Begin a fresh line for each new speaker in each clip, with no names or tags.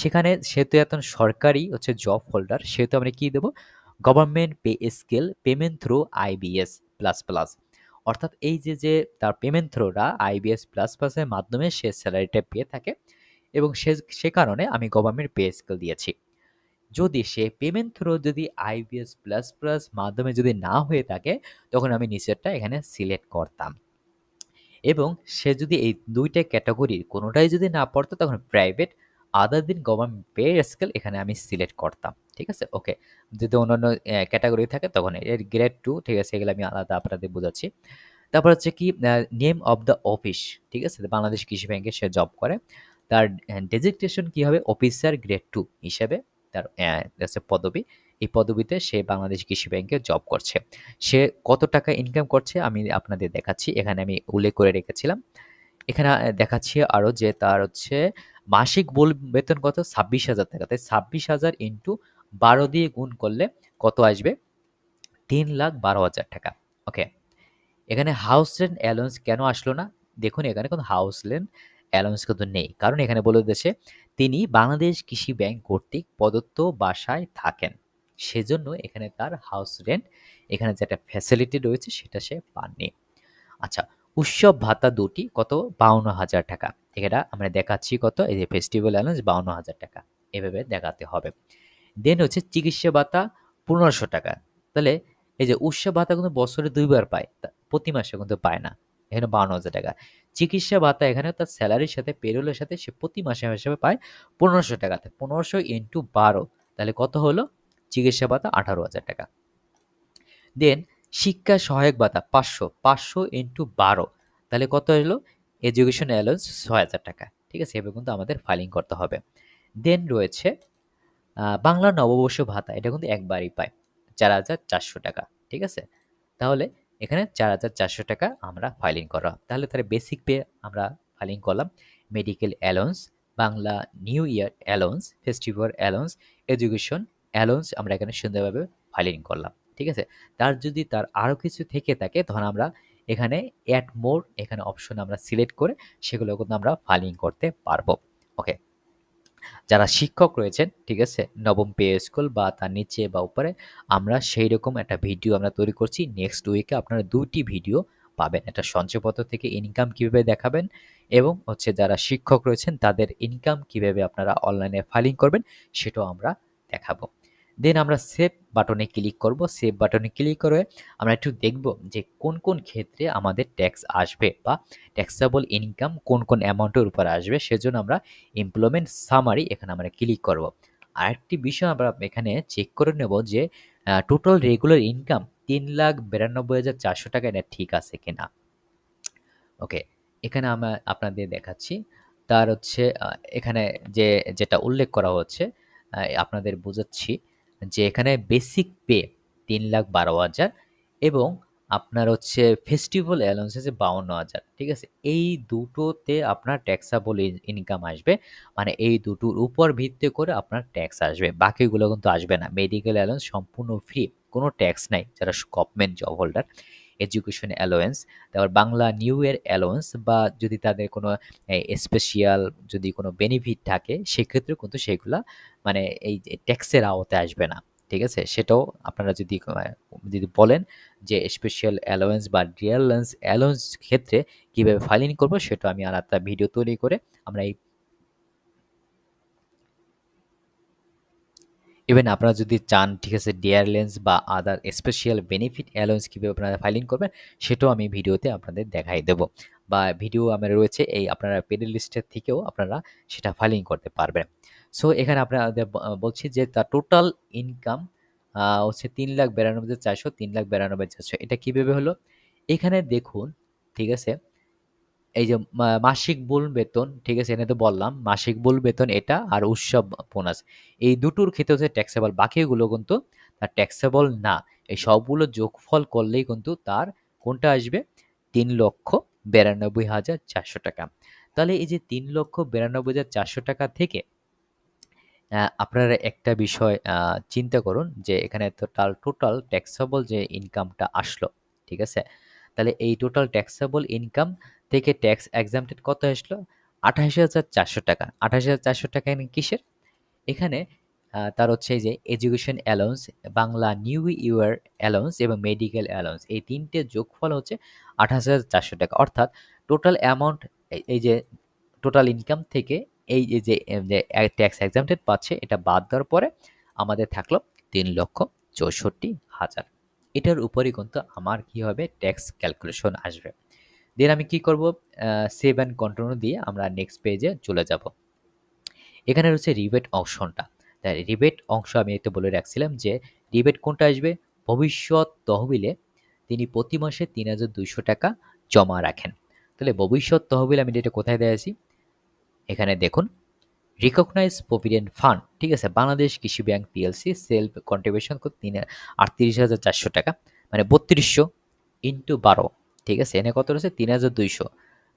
সেখানে সেহেতু এখন সরকারি হচ্ছে জব হোল্ডার, সেহেতু আমরা কি দেব? Government pay scale payment through IBS plus plus. অর্থাৎ এই যে তার পেমেন্ট থ্রুটা আইবিএস প্লাস প্লাসের মাধ্যমে সে স্যালারিটা পেয়ে থাকে, এবং সে কারণে আমি গভর্নমেন্ট পে স্কেল দিয়েছি। যদি সে পেমেন্ট থ্রু যদি আইবিএস প্লাস প্লাস মাধ্যমে যদি না হয়ে থাকে, তখন আমি নিচেরটা এখানে সিলেক্ট করতাম। এবং সে যদি এই দুইটা ক্যাটাগরির কোনোটাই যদি না পড়তো, তখন প্রাইভেট আদার দিন গভর্নমেন্ট পে স্কেল এখানে আমি সিলেক্ট করতাম। ঠিক আছে, ওকে। যদি অন্যান্য ক্যাটাগরি থাকে তখন এর গ্রেড 2, ঠিক আছে, এগুলো আমি আলাদা আপনাদের বোঝাচ্ছি। তারপর হচ্ছে কি নেম অফ দ্য অফিস, ঠিক আছে, বাংলাদেশ কৃষি ব্যাংকে সে জব করে। তার ডেজিগনেশন কি হবে? অফিসার গ্রেড 2 হিসাবে তার পদবি। এই পদবিতে সে বাংলাদেশ কৃষি ব্যাংকে জব করছে। সে কত টাকা ইনকাম করছে আমি আপনাদের দেখাচ্ছি, এখানে আমি উল্লেখ করে রেখেছিলাম। এখানে দেখাচ্ছি আরও যে তার হচ্ছে মাসিক মূল বেতন কত? 26,000 টাকা। তাই 26,000 ইন্টু 12 দিয়ে গুণ করলে কত আসবে? 3,12,000 টাকা। ওকে। এখানে হাউস রেন্ট অ্যালাউন্স কেন আসলো না? দেখুন, এখানে কোনো হাউস রেন্ট অ্যালাউন্স কিন্তু নেই, কারণ এখানে বলে দিয়েছে তিনি বাংলাদেশ কৃষি ব্যাংক কর্তৃক প্রদত্ত বাসায় থাকেন, সেজন্য এখানে তার হাউস রেন্ট এখানে যেটা ফ্যাসিলিটি রয়েছে সেটা সে পাননি। আচ্ছা, উৎসব ভাতা দুটি কত? 52,000 টাকা। এটা আমরা দেখাচ্ছি কত? এই যে ফেস্টিভ্যাল অ্যালাউন্স 52,000 টাকা, এভাবে দেখাতে হবে। দেন হচ্ছে চিকিৎসা ভাতা 1500 টাকা। তাহলে এই যে উৎসব ভাতা কিন্তু বছরে 2 বার পায়, প্রতি মাসে কিন্তু পায় না। এখানে 52,000 টাকা। চিকিৎসা ভাতা এখানে তার স্যালারির সাথে পেরোলের সাথে সে প্রতি মাসে হিসেবে পায় 1500 টাকা। 1500 ইন্টু 12, তাহলে কত হলো? চিকিৎসা ভাতা 18,000 টাকা। দেন শিক্ষা সহায়ক ভাতা 500, 500 ইন্টু 12, তাহলে কত হলো? এডুকেশন অ্যালাউন্স 6,000 টাকা। ঠিক আছে, এভাবে কিন্তু আমাদের ফাইলিং করতে হবে। দেন রয়েছে বাংলা নববর্ষ ভাতা, এটা কিন্তু একবারই পায়, 4,400 টাকা। ঠিক আছে, তাহলে এখানে 4,400 টাকা আমরা ফাইলিং করা। তাহলে তার বেসিক পে আমরা ফাইলিং করলাম। Medical allowance, Bangla new year allowance, festival allowance, education allowance আমরা এখানে সুন্দরভাবে ফাইলিং করলাম। ঠিক আছে, তার আরও কিছু থেকে থাকে, তখন আমরা এখানে অ্যাড মোর এখানে অপশন আমরা সিলেক্ট করে সেগুলো কিন্তু আমরা ফাইলিং করতে পারবো। ওকে। যারা শিক্ষক রয়েছেন, ঠিক আছে, নবম পে স্কেল বা তার নিচে বা উপরে, আমরা সেই রকম একটা ভিডিও আমরা তৈরি করছি। নেক্সট উইকে আপনারা 2টি ভিডিও পাবেন, একটা সঞ্চয়পত্র থেকে ইনকাম কিভাবে দেখাবেন, এবং হচ্ছে যারা শিক্ষক রয়েছেন তাদের ইনকাম কিভাবে আপনারা অনলাইনে ফাইলিং করবেন সেটাও আমরা দেখাবো। দেন আমরা সেভ বাটনে ক্লিক করব। সেভ বাটনে ক্লিক করে আমরা একটু দেখব যে কোন কোন ক্ষেত্রে আমাদের ট্যাক্স আসবে, বা ট্যাক্সেবল ইনকাম কোন কোন অ্যামাউন্টের উপর আসবে। সেজন্য আমরা এমপ্লয়মেন্ট সামারি এখানে আমরা ক্লিক করব। আরেকটি বিষয় আমরা এখানে চেক করে নেব যে টোটাল রেগুলার ইনকাম 3,92,400 টাকা, এটা ঠিক আছে কিনা। ওকে, এখানে আমরা আপনাদের দেখাচ্ছি। তার হচ্ছে এখানে যেটা উল্লেখ করা হচ্ছে, আপনাদের বোঝাচ্ছি যে এখানে বেসিক পে 3,12,000, এবং আপনার হচ্ছে ফেস্টিভ্যাল অ্যালাউন্স আছে 52,000। ঠিক আছে, এই দুটোতে আপনার ট্যাক্সাবল ইনকাম আসবে, মানে এই দুটোর উপর ভিত্তি করে আপনার ট্যাক্স আসবে, বাকিগুলো কিন্তু আসবে না। মেডিকেল অ্যালাউন্স সম্পূর্ণ ফ্রি, কোনো ট্যাক্স নাই যারা government job holder. Education allowance, তারপর বাংলা নিউ ইয়ার অ্যালাউন্স, বা যদি তাদের কোনো স্পেশাল যদি কোনো বেনিফিট থাকে সেক্ষেত্রে কিন্তু সেগুলা মানে এই যে ট্যাক্সের আওতায় আসবে না। ঠিক আছে, সেটাও আপনারা যদি বলেন যে স্পেশাল অ্যালাউন্স বা ডিয়ার অ্যালাউন্স ক্ষেত্রে কীভাবে ফাইলিং করবো, সেটা আমি আর একটা ভিডিও তৈরি করে আমরা এই ইভেন আপনারা যদি চান, ঠিক আছে, ডিয়ারলেন্স বা আদার স্পেশাল বেনিফিট অ্যালাউন্স কীভাবে আপনারা ফাইলিং করবেন সেটাও আমি ভিডিওতে আপনাদের দেখাই দেবো, বা ভিডিও আমার রয়েছে এই আপনারা প্লে লিস্টের থেকেও আপনারা সেটা ফাইলিং করতে পারবেন। সো এখানে আপনাদের বলছি যে তার টোটাল ইনকাম হচ্ছে 3,92,400, 3,92,400, এটা কীভাবে হলো? এখানে দেখুন, ঠিক আছে, এই যে মাসিক মূল বেতন, ঠিক আছে, এখানে তো বললাম মাসিক মূল বেতন এটা, আর উৎসব বোনাস, এই দুটোর ক্ষেত্রে হচ্ছে ট্যাক্সেবল, বাকিগুলো কিন্তু তার ট্যাক্সেবল না। এই সবগুলো যোগফল করলেই কিন্তু তার কোনটা আসবে? 3,92,400 টাকা। তাহলে এই যে 3,92,400 টাকা থেকে আপনারা একটা বিষয় চিন্তা করুন যে এখানে টোটাল ট্যাক্সেবল যে ইনকামটা আসলো, ঠিক আছে, তাহলে এই টোটাল ট্যাক্সেবল ইনকাম থেকে ট্যাক্স এক্সাম্পটেড কত আসলো? 28,400 টাকা। 28,400 টাকা কিসের? এখানে তার হচ্ছে এই যে education allowance, Bangla new year allowance এবং মেডিকেল অ্যালাউন্স, এই ৩টে যোগফল হচ্ছে ২৮,৪০০ টাকা। অর্থাৎ টোটাল অ্যামাউন্ট এই যে টোটাল ইনকাম থেকে এই যে ট্যাক্স এক্সামটেড পাচ্ছে এটা বাদ দেওয়ার পরে আমাদের থাকলো ৩,৬৪,০০০। এটার উপরই কিন্তু আমার কি হবে ট্যাক্স ক্যালকুলেশন আসবে। দেন আমি কি করব, সেভ অ্যান্ড কন্টিনিউ দিয়ে আমরা নেক্সট পেজে চলে যাব। এখানে রয়েছে রিবেট অপশনটা। তাই রিবেট অংশ আমি একটু বলে রাখছিলাম যে রিবেট কোনটা আসবে, ভবিষ্যৎ তহবিলে তিনি প্রতি মাসে ৩,২০০ টাকা জমা রাখেন। তাহলে ভবিষ্যৎ তহবিল আমি এটা কোথায় দিয়েছি, এখানে দেখুন রিকগনাইজ প্রভিডেন্ট ফান্ড, ঠিক আছে, বাংলাদেশ কৃষি ব্যাংক পিএলসি সেলফ কন্ট্রিবিউশন ৩৮,৪০০ টাকা, মানে ৩২০০ ইন্টু ১২, ঠিক আছে, এনে কত রয়েছে ৩,২০০,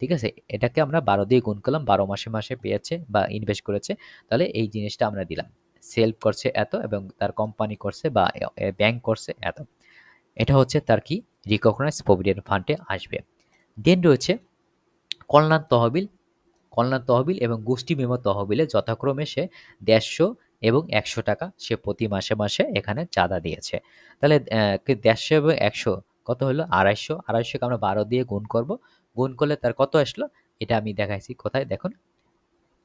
ঠিক আছে, এটাকে আমরা ১২ দিয়ে গুণ করলাম, ১২ মাসে মাসে পেয়েছে বা ইনভেস্ট করেছে, তাহলে এই জিনিসটা আমরা দিলাম। সেলফ করছে এত এবং তার কোম্পানি করছে বা ব্যাংক করছে এত, এটা হচ্ছে তার কি রিকগনাইজ প্রভিডেন্ট ফান্ডে আসবে। দেন রয়েছে কল্যাণ তহবিল, কল্যাণ তহবিল এবং গোষ্ঠী মেমো তহবিলে যথাক্রমে সে ১৫০ এবং ১০০ টাকা সে প্রতি মাসে মাসে এখানে চাঁদা দিয়েছে। তাহলে ১৫০ এবং ১০০ কত হলো ২৫০, ২৫০কে আমরা ১২ দিয়ে গুণ করব, গুণ করলে তার কত আসলো, এটা আমি দেখাইছি কোথায় দেখুন,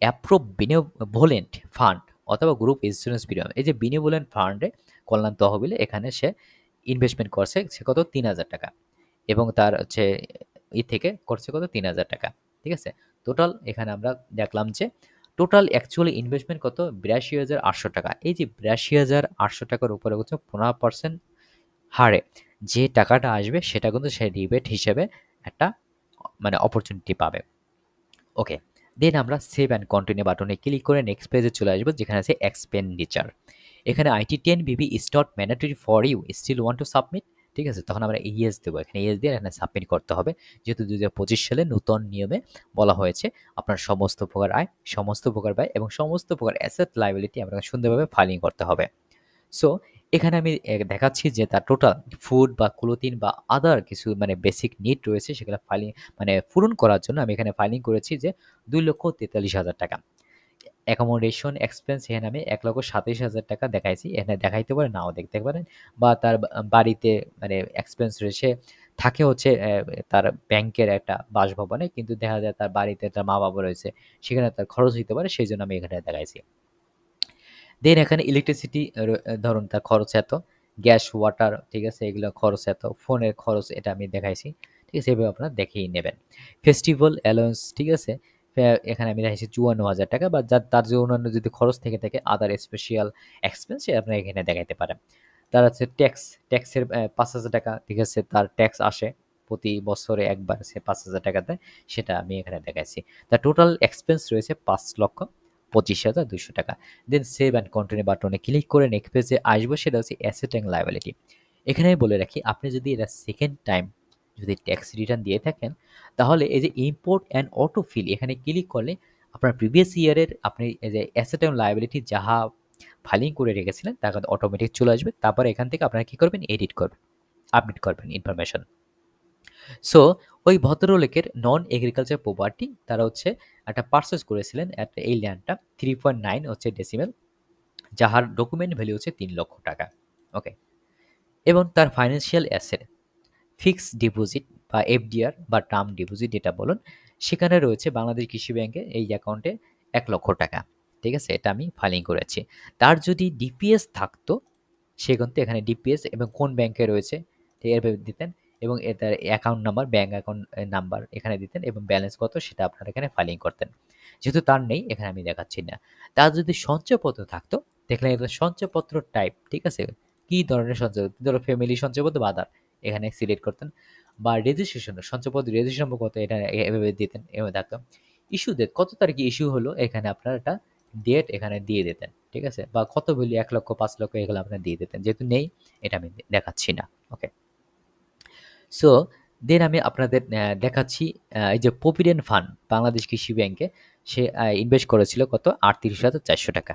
অ্যাপ্রুভ বিনেভোলেন্ট ফান্ড অথবা গ্রুপ ইন্স্যুরেন্স প্রিমিয়াম, এই যে বিনেভোলেন্ট ফান্ডে কল্যাণ তহবিলে এখানে সে ইনভেস্টমেন্ট করছে সে কত ৩,০০০ টাকা এবং তার হচ্ছে থেকে করছে কত ৩,০০০ টাকা, ঠিক আছে। টোটাল এখানে আমরা দেখলাম যে টোটাল অ্যাকচুয়ালি ইনভেস্টমেন্ট কত ৮২,৮০০ টাকা। এই যে ৮২,৮০০ টাকার উপরে হচ্ছে ১৫% হারে যে টাকাটা আসবে সেটা কিন্তু সে রিবেট হিসেবে একটা মানে অপরচুনিটি পাবে। ওকে, দেন আমরা সেভ অ্যান্ড কন্টিনিউ বাটনে ক্লিক করে নেক্সট পেজে চলে আসবো যেখানে আছে এক্সপেন্ডিচার। এখানে IT 10 BB is not mandatory for you still want to submit, ঠিক আছে, তখন আমরা ইয়েস দেবো, এখানে ইয়েস দিয়ে এখানে সাবমিট করতে হবে, যেহেতু ২০২৫ সালে নতুন নিয়মে বলা হয়েছে আপনার সমস্ত প্রকার আয়, সমস্ত প্রকার ব্যয় এবং সমস্ত প্রকার অ্যাসেট লাইবিলিটি আপনাকে সুন্দরভাবে ফাইলিং করতে হবে। সো এখানে আমি দেখাচ্ছি যে তার টোটাল ফুড বা ক্লোথিং বা আদার কিছু মানে বেসিক নিড রয়েছে সেগুলো ফাইলিং মানে পূরণ করার জন্য আমি এখানে ফাইলিং করেছি যে ২,৪৩,০০০ টাকা। অ্যাকোমোডেশন এক্সপেন্স এখানে আমি ১,২৭,০০০ টাকা দেখাইছি, এখানে দেখাইতে পারেন নাও দেখতে পারেন, বা তার বাড়িতে মানে এক্সপেন্স রয়েছে থাকে হচ্ছে তার ব্যাংকের একটা বাসভবনে, কিন্তু দেখা যায় তার বাড়িতে তার মা বাবা রয়েছে, সেখানে তার খরচ হইতে পারে, সেই জন্য আমি এখানে দেখাইছি। দেন এখানে ইলেকট্রিসিটি ধরুন তার খরচ এত, গ্যাস ওয়াটার, ঠিক আছে, এগুলো খরচ এত, ফোনের খরচ এটা আমি দেখাইছি, ঠিক আছে, এভাবে আপনারা দেখেই নেবেন। ফেস্টিভ্যাল অ্যালাউন্স, ঠিক আছে, এখানে আমি দেখাইছি ৫৪,০০০ টাকা, বা যার তার যে অন্যান্য যদি খরচ থেকে থাকে আদার স্পেশাল এক্সপেন্স আপনারা এখানে দেখাইতে পারেন। তার হচ্ছে ট্যাক্সের ৫,০০০ টাকা, ঠিক আছে, তার ট্যাক্স আসে প্রতি বছরে একবার সে ৫,০০০ টাকা দেয়, সেটা আমি এখানে দেখাইছি। তার টোটাল এক্সপেন্স রয়েছে ৫,২৫,২০০ টাকা। দেন সেভ অ্যান্ড কন্টিনিউ বাটনে ক্লিক করে নেক্সট পেজে আসবো, সেটা হচ্ছে অ্যাসেট অ্যান্ড লায়াবিলিটি। এখানে আমি বলে রাখি আপনি যদি এটা সেকেন্ড টাইম যদি ট্যাক্স রিটার্ন দিয়ে থাকেন, তাহলে এই যে ইম্পোর্ট অ্যান্ড অটো ফিল এখানে ক্লিক করলে আপনার প্রিভিয়াস ইয়ারের আপনি এই যে অ্যাসেট অ্যান্ড লায়াবিলিটি যাহা ফাইলিং করে রেখেছিলেন তা অটোমেটিক চলে আসবে। তারপরে এখান থেকে আপনারা কী করবেন, এডিট করবেন, আপডেট করবেন ইনফরমেশন। সো ওই ভদ্রলোকের নন এগ্রিকালচার প্রপার্টি তারা হচ্ছে একটা পারচেস করেছিলেন একটা এই ল্যান্ডটা 3.9 হচ্ছে ডেসিমেল, যাহার ডকুমেন্ট ভ্যালু হচ্ছে ৩,০০,০০০ টাকা। ওকে, এবং তার ফাইন্যান্সিয়াল অ্যাসেট ফিক্সড ডিপোজিট বা এফডিআর বা টার্ম ডিপোজিট যেটা বলুন, সেখানে রয়েছে বাংলাদেশ কৃষি ব্যাংকে এই অ্যাকাউন্টে ১,০০,০০০ টাকা, ঠিক আছে, এটা আমি ফাইলিং করেছি। তার যদি ডিপিএস থাকতো সে কিন্তু এখানে ডিপিএস এবং কোন ব্যাংকে রয়েছে এভাবে দিতেন, এবং তার account number bank account number এখানে দিতেন এবং ব্যালেন্স কত সেটা আপনারা এখানে ফাইলিং করতেন। যেহেতু তার নেই এখানে আমি দেখাচ্ছি না। তার যদি সঞ্চয়পত্র থাকতো দেখলেন এটা সঞ্চয়পত্র টাইপ, ঠিক আছে, কী ধরনের সঞ্চয়, ধরো ফ্যামিলি সঞ্চয়পত্র বা আদার এখানে সিলেক্ট করতেন, বা রেজিস্ট্রেশন সঞ্চয়পত্র রেজিস্ট্রেশন নম্বর কত এটা এভাবে দিতেন, এভাবে থাকতো। ইস্যু ডেট কত তারিখে ইস্যু হলো এখানে আপনারা একটা ডেট এখানে দিয়ে দিতেন, ঠিক আছে, বা কত ভ্যালু ১,০০,০০০ ৫,০০,০০০ এগুলো আপনারা দিয়ে দিতেন, যেহেতু নেই এটা আমি দেখাচ্ছি না। ওকে, সো দেন আমি আপনাদের দেখাচ্ছি এই যে প্রভিডেন্ট ফান্ড বাংলাদেশ কৃষি ব্যাংকে সে ইনভেস্ট করেছিল কত ৩৮,৪০০ টাকা।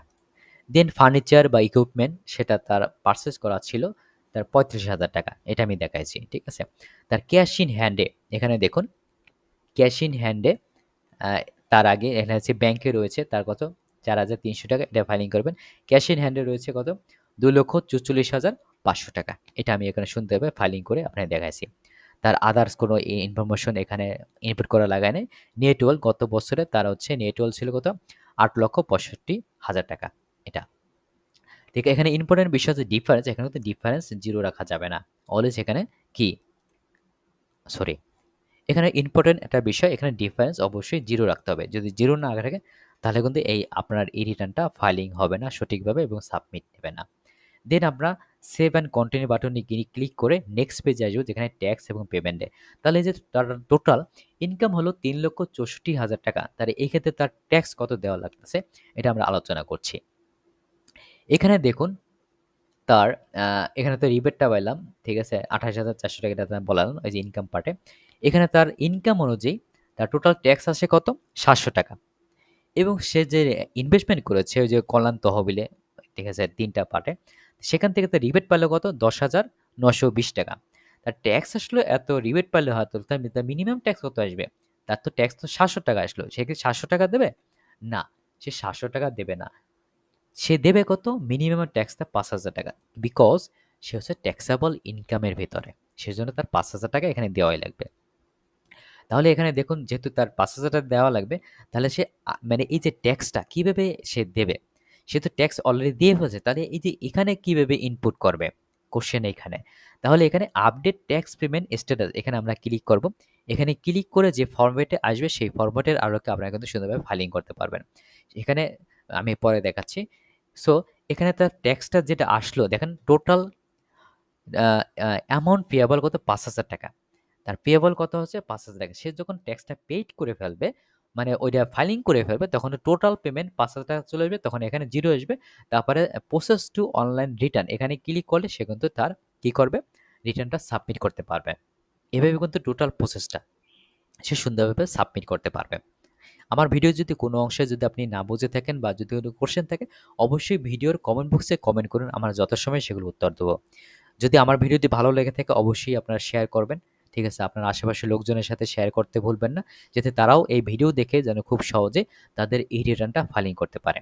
দেন ফার্নিচার বা ইকুইপমেন্ট সেটা তার পারচেস করা ছিল তার ৩৫,০০০ টাকা, এটা আমি দেখাইছি, ঠিক আছে। তার ক্যাশ ইন হ্যান্ডে এখানে দেখুন, ক্যাশ ইন হ্যান্ডে তার আগে এখানে হচ্ছে ব্যাংকে রয়েছে তার কত 4,300 টাকা, এটা ফাইলিং করবেন। ক্যাশ ইন হ্যান্ডে রয়েছে কত? 2,44,500 টাকা। এটা আমি এখানে সুন্দরভাবে ফাইলিং করে আপনাকে দেখাইছি। তার আদার্স কোনো ইনফরমেশন এখানে ইনপুট করা লাগায় নাই। নেট ওয়েলথ গত বছরে তার হচ্ছে নেট ওয়েলথ ছিল কত? 8,65,000 টাকা। এটা ঠিক। এখানে ইম্পর্টেন্ট বিষয় হচ্ছে ডিফারেন্স। এখানে কিন্তু ডিফারেন্স জিরো রাখা যাবে না। অলওয়েজ এখানে কি, সরি, এখানে ইম্পর্টেন্ট একটা বিষয়, এখানে ডিফারেন্স অবশ্যই জিরো রাখতে হবে। যদি জিরো না থাকে তাহলে কিন্তু এই আপনার এই রিটার্নটা ফাইলিং হবে না সঠিকভাবে এবং সাবমিট নেবে না। দেন আমরা সেভ অ্যান্ড কন্টিনিউ বাটনে ক্লিক করে নেক্সট পেজে আসবো যেখানে ট্যাক্স এবং পেমেন্টে। তাহলে এই যে তার টোটাল ইনকাম হলো 3,64,000 টাকা। তাহলে এই ক্ষেত্রে তার ট্যাক্স কত দেওয়া লাগতেছে এটা আমরা আলোচনা করছি। এখানে দেখুন তার এখানে তো রিবেটটা পাইলাম, ঠিক আছে, 28,400 টাকা এটা বললাম এই যে ইনকাম পার্টে। এখানে তার ইনকাম অনুযায়ী তার টোটাল ট্যাক্স আসে কত? 700 টাকা। এবং সে যে ইনভেস্টমেন্ট করেছে ওই যে কল্যাণ তহবিলে, ঠিক আছে, 3টা পার্টে, সেখান থেকে তার রিবেট পাইলো কত? 10,920 টাকা। তার ট্যাক্স আসলো এত, রিবেট পাইলে হয়তো তার মিনিমাম ট্যাক্স কত আসবে? তার তো ট্যাক্স তো 700 টাকা আসলো, সে কি 700 টাকা দেবে? না, সে 700 টাকা দেবে না। সে দেবে কত? মিনিমাম ট্যাক্সটা 5,000 টাকা। বিকজ সে হচ্ছে ট্যাক্সেবল ইনকামের ভিতরে, সেজন্য তার 5,000 টাকা এখানে দেওয়াই লাগবে। তাহলে এখানে দেখুন যেহেতু তার 5,000 টাকা দেওয়া লাগবে, তাহলে সে মানে এই যে ট্যাক্সটা কিভাবে সে দেবে? সে তো ট্যাক্স অলরেডি দিয়ে ফেলেছে, তাহলে এই যে এখানে কিভাবে ইনপুট করবে? কোশ্চেন এখানে। তাহলে এখানে আপডেট ট্যাক্স পেমেন্ট স্ট্যাটাস এখানে আমরা ক্লিক করব। এখানে ক্লিক করে যে ফরম্যাটে আসবে সেই ফরম্যাটের আলোকে আপনারা কিন্তু সুন্দরভাবে ফাইলিং করতে পারবেন। এখানে আমি পরে দেখাচ্ছি। সো এখানে তার ট্যাক্সটা যেটা আসলো দেখেন, টোটাল অ্যামাউন্ট পেয়েবল কত? 5,000 টাকা। তার পেয়েবল কত হচ্ছে? 5,000 টাকা। সে যখন ট্যাক্সটা পেইড করে ফেলবে, মানে ওইটা ফাইলিং করে ফেলবে, তখন টোটাল পেমেন্ট 5,000 টাকা চলে আসবে, তখন এখানে জিরো আসবে। তারপরে প্রসেস টু অনলাইন রিটার্ন এখানে ক্লিক করলে সে কিন্তু তার কি করবে? রিটার্নটা সাবমিট করতে পারবে। এভাবে কিন্তু টোটাল প্রসেসটা সে সুন্দরভাবে সাবমিট করতে পারবে। আমার ভিডিও যদি কোনো অংশে যদি আপনি না বুঝে থাকেন বা যদি কোনো কোশ্চেন থাকে, অবশ্যই ভিডিওর কমেন্ট বক্সে কমেন্ট করুন, আমরা যথাসময়ে সেগুলো উত্তর দেবো। যদি আমার ভিডিওটি ভালো লেগে থাকে অবশ্যই আপনারা শেয়ার করবেন, ঠিক আছে, আপনার আশেপাশের লোকজনের সাথে শেয়ার করতে ভুলবেন না, যাতে তারাও এই ভিডিও দেখে যেন খুব সহজে তাদের এই রিটার্নটা ফাইলিং করতে পারে।